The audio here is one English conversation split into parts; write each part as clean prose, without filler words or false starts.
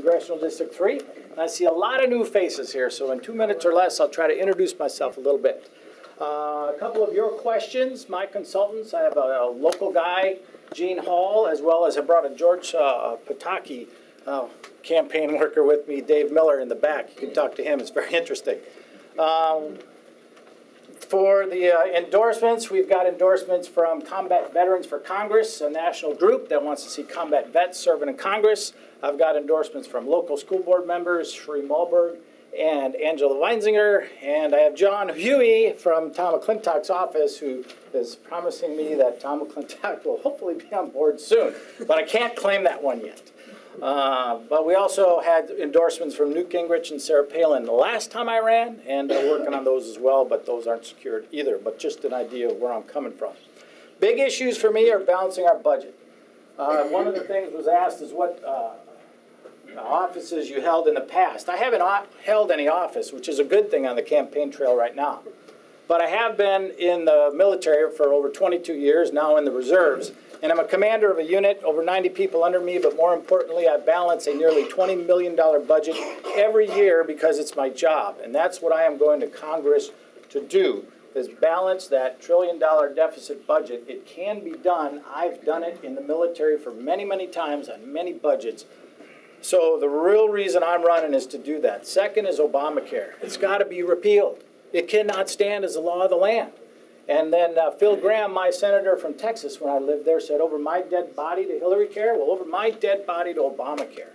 Congressional District 3. And I see a lot of new faces here, so in 2 minutes or less, I'll try to introduce myself a little bit. A couple of your questions, my consultants. I have a local guy, Gene Hall, as well as I brought a George Pataki campaign worker with me, Dave Miller, in the back. You can talk to him. It's very interesting. For the endorsements, we've got endorsements from Combat Veterans for Congress, a national group that wants to see combat vets serving in Congress. I've got endorsements from local school board members, Sheree Malberg and Angela Weinzinger, and I have John Huey from Tom McClintock's office, who is promising me that Tom McClintock will hopefully be on board soon, but I can't claim that one yet. But we also had endorsements from Newt Gingrich and Sarah Palin the last time I ran, and working on those as well, but those aren't secured either, but just an idea of where I'm coming from. Big issues for me are balancing our budget. One of the things was asked is what offices you held in the past. I haven't held any office, which is a good thing on the campaign trail right now. But I have been in the military for over 22 years, now in the reserves. And I'm a commander of a unit, over 90 people under me, but more importantly, I balance a nearly $20 million budget every year because it's my job. And that's what I am going to Congress to do, is balance that $1 trillion deficit budget. It can be done. I've done it in the military for many, many times on many budgets. So the real reason I'm running is to do that. Second is Obamacare. It's got to be repealed. It cannot stand as the law of the land. And then Phil Gramm, my senator from Texas when I lived there, said, over my dead body to Hillary Care? Well, over my dead body to Obamacare.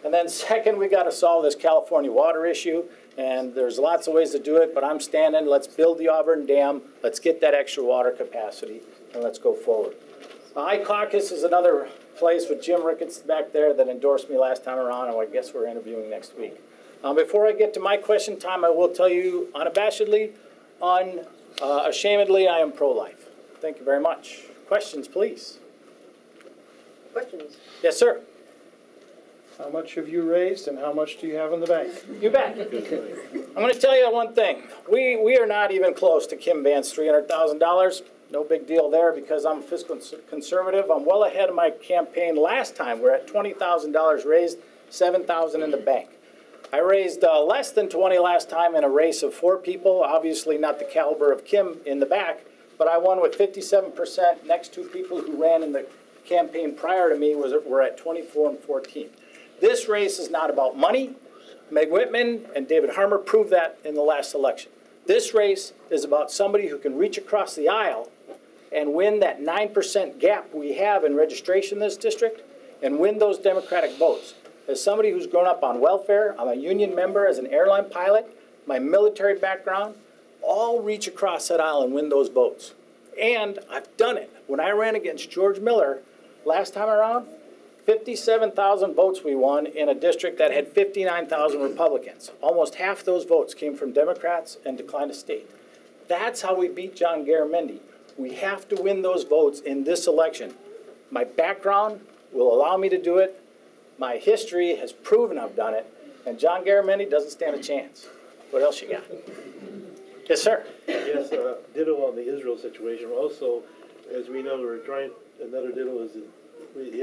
And then second, we got to solve this California water issue. And there's lots of ways to do it, but I'm standing. Let's build the Auburn Dam. Let's get that extra water capacity, and let's go forward. I-Caucus is another place with Jim Ricketts back there that endorsed me last time around, and I guess we're interviewing next week. Before I get to my question time, I will tell you unabashedly, unashamedly, I am pro-life. Thank you very much. Questions, please. Questions? Yes, sir. How much have you raised and how much do you have in the bank? You bet. I'm going to tell you one thing. We are not even close to Kim Vance's $300,000. No big deal there because I'm fiscal conservative. I'm well ahead of my campaign last time. We're at $20,000 raised, $7,000 in the bank. I raised less than 20 last time in a race of 4 people, obviously not the caliber of Kim in the back, but I won with 57%. Next 2 people who ran in the campaign prior to me were at 24 and 14. This race is not about money. Meg Whitman and David Harmer proved that in the last election. This race is about somebody who can reach across the aisle and win that 9% gap we have in registration in this district and win those Democratic votes. As somebody who's grown up on welfare, I'm a union member as an airline pilot, my military background, all reach across that aisle and win those votes. And I've done it. When I ran against George Miller last time around, 57,000 votes we won in a district that had 59,000 Republicans. Almost half those votes came from Democrats and declined a state. That's how we beat John Garamendi. We have to win those votes in this election. My background will allow me to do it. My history has proven I've done it. And John Garamendi doesn't stand a chance. What else you got? Yes, sir. Yes, ditto on the Israel situation. Also, as we know, we're trying, another ditto is the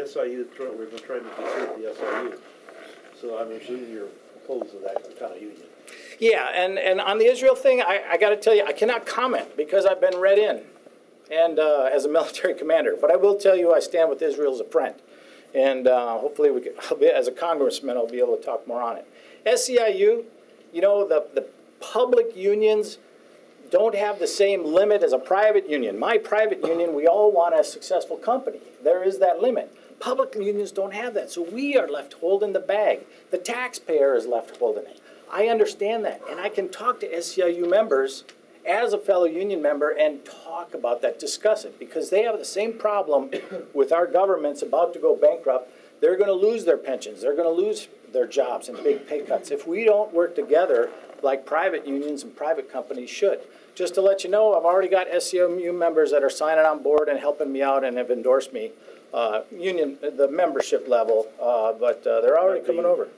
SIU, we're trying to desert the SIU. So I'm assuming you're opposed to that kind of union. Yeah, and on the Israel thing, I got to tell you, I cannot comment because I've been read in and as a military commander. But I will tell you I stand with Israel as a friend. And hopefully, as a congressman, I'll be able to talk more on it. SEIU, you know, the public unions don't have the same limit as a private union. My private union, we all want a successful company. There is that limit. Public unions don't have that, so we are left holding the bag. The taxpayer is left holding it. I understand that, and I can talk to SEIU members as a fellow union member and talk about that, discuss it, because they have the same problem with our government's about to go bankrupt. They're going to lose their pensions. They're going to lose their jobs and big pay cuts if we don't work together like private unions and private companies should. Just to let you know, I've already got SEIU members that are signing on board and helping me out and have endorsed me, the membership level, but they're already coming over.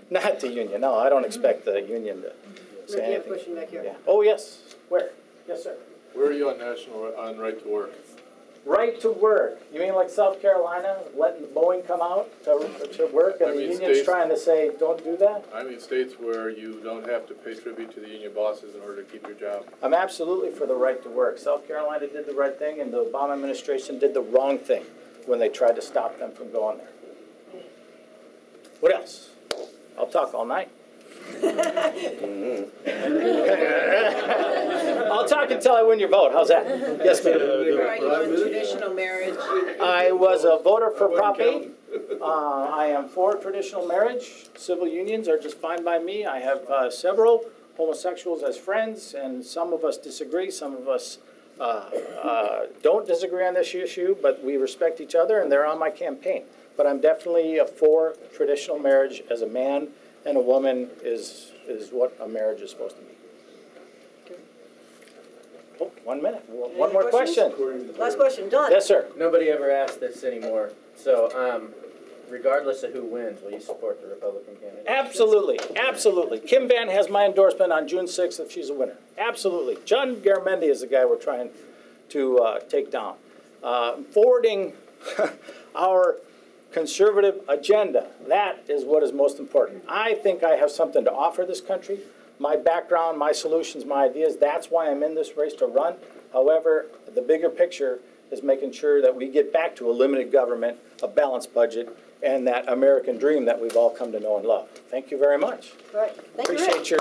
Not the union, no, I don't expect the union to say anything. Question back here. Yeah. Oh, yes. Where? Yes, sir. Where are you on right to work? Right to work. You mean like South Carolina, letting Boeing come out to work, and I the mean, union's states- trying to say, don't do that? I mean states where you don't have to pay tribute to the union bosses in order to keep your job. I'm absolutely for the right to work. South Carolina did the right thing, and the Obama administration did the wrong thing when they tried to stop them from going there. What else? I'll talk all night. I'll talk until I win your vote. How's that? Yes, ma'am. Are you on traditional marriage? I was a voter for Prop 8. I am for traditional marriage. Civil unions are just fine by me. I have several homosexuals as friends, and some of us disagree. Some of us don't disagree on this issue, but we respect each other, and they're on my campaign. But I'm definitely for traditional marriage as a man and a woman is what a marriage is supposed to be. Oh, 1 minute. One more question. Last question, Don. Yes, sir. Nobody ever asked this anymore. So, regardless of who wins, will you support the Republican candidate? Absolutely, absolutely. Kim Van has my endorsement on June 6th if she's a winner. Absolutely. John Garamendi is the guy we're trying to take down. Forwarding our conservative agenda, that is what is most important. I think I have something to offer this country. My background, my solutions, my ideas, that's why I'm in this race to run. However, the bigger picture is making sure that we get back to a limited government, a balanced budget, and that American dream that we've all come to know and love. Thank you very much. All right. Thank you, Rick. Appreciate your